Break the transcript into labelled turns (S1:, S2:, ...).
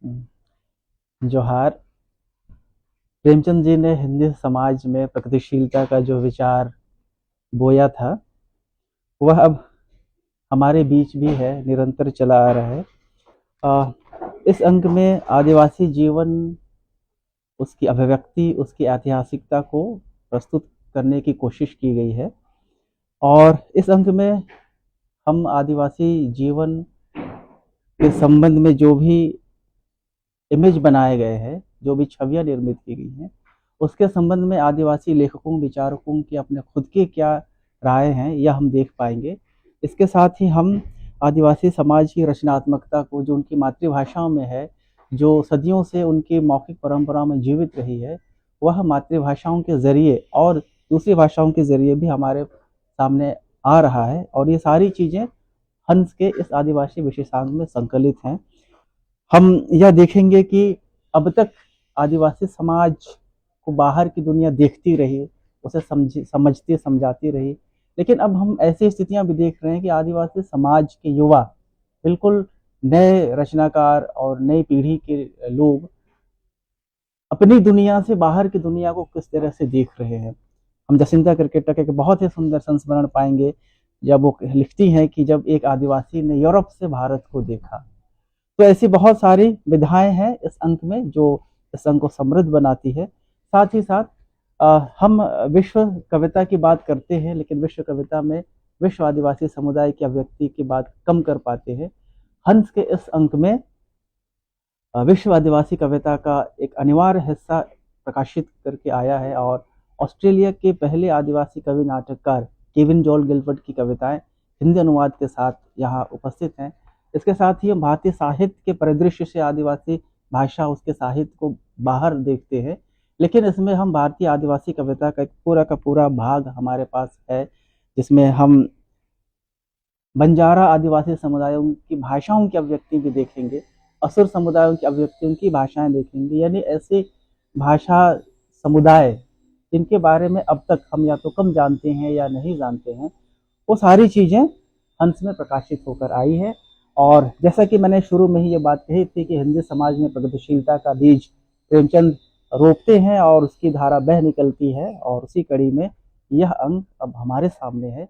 S1: जोहार। प्रेमचंद जी ने हिंदी समाज में प्रगतिशीलता का जो विचार बोया था वह अब हमारे बीच भी है, निरंतर चला आ रहा है। अ, इस अंक में आदिवासी जीवन, उसकी अभिव्यक्ति, उसकी ऐतिहासिकता को प्रस्तुत करने की कोशिश की गई है। और इस अंक में हम आदिवासी जीवन के संबंध में जो भी इमेज बनाए गए हैं, जो भी छवियां निर्मित की गई हैं, उसके संबंध में आदिवासी लेखकों, विचारकों की अपने खुद के क्या राय हैं, यह हम देख पाएंगे। इसके साथ ही हम आदिवासी समाज की रचनात्मकता को, जो उनकी मातृभाषाओं में है, जो सदियों से उनकी मौखिक परंपरा में जीवित रही है, वह मातृभाषाओं के जरिए और दूसरी भाषाओं के जरिए भी हमारे सामने आ रहा है। और ये सारी चीजें हंस के इस आदिवासी विशेषांक में संकलित हैं। हम यह देखेंगे कि अब तक आदिवासी समाज को बाहर की दुनिया देखती रही, उसे समझती समझाती रही, लेकिन अब हम ऐसी स्थितियां भी देख रहे हैं कि आदिवासी समाज के युवा, बिल्कुल नए रचनाकार और नई पीढ़ी के लोग अपनी दुनिया से बाहर की दुनिया को किस तरह से देख रहे हैं। हम जसिंता क्रिकेटर के बहुत ही सुंदर संस्मरण पाएंगे जब वो लिखती हैं कि जब एक आदिवासी ने यूरोप से भारत को देखा। तो ऐसी बहुत सारी विधाएं हैं इस अंक में जो इस अंक को समृद्ध बनाती है। साथ ही साथ हम विश्व कविता की बात करते हैं, लेकिन विश्व कविता में विश्व आदिवासी समुदाय की अभिव्यक्ति की बात कम कर पाते हैं। हंस के इस अंक में विश्व आदिवासी कविता का एक अनिवार्य हिस्सा प्रकाशित करके आया है, और ऑस्ट्रेलिया के पहले आदिवासी कवि नाटककार केविन जॉल गिलबर्ट की कविताएं हिंदी अनुवाद के साथ यहाँ उपस्थित हैं। इसके साथ ही हम भारतीय साहित्य के परिदृश्य से आदिवासी भाषा, उसके साहित्य को बाहर देखते हैं, लेकिन इसमें हम भारतीय आदिवासी कविता का पूरा भाग हमारे पास है, जिसमें हम बंजारा आदिवासी समुदायों की भाषाओं की अभिव्यक्ति भी देखेंगे, असुर समुदायों की अभिव्यक्तियों की भाषाएं देखेंगे। यानी ऐसे भाषा समुदाय जिनके बारे में अब तक हम या तो कम जानते हैं या नहीं जानते हैं, वो सारी चीजें हंस में प्रकाशित होकर आई है। और जैसा कि मैंने शुरू में ही ये बात कही थी कि हिंदी समाज में प्रगतिशीलता का बीज प्रेमचंद रोपते हैं और उसकी धारा बह निकलती है, और उसी कड़ी में यह अंक अब हमारे सामने है।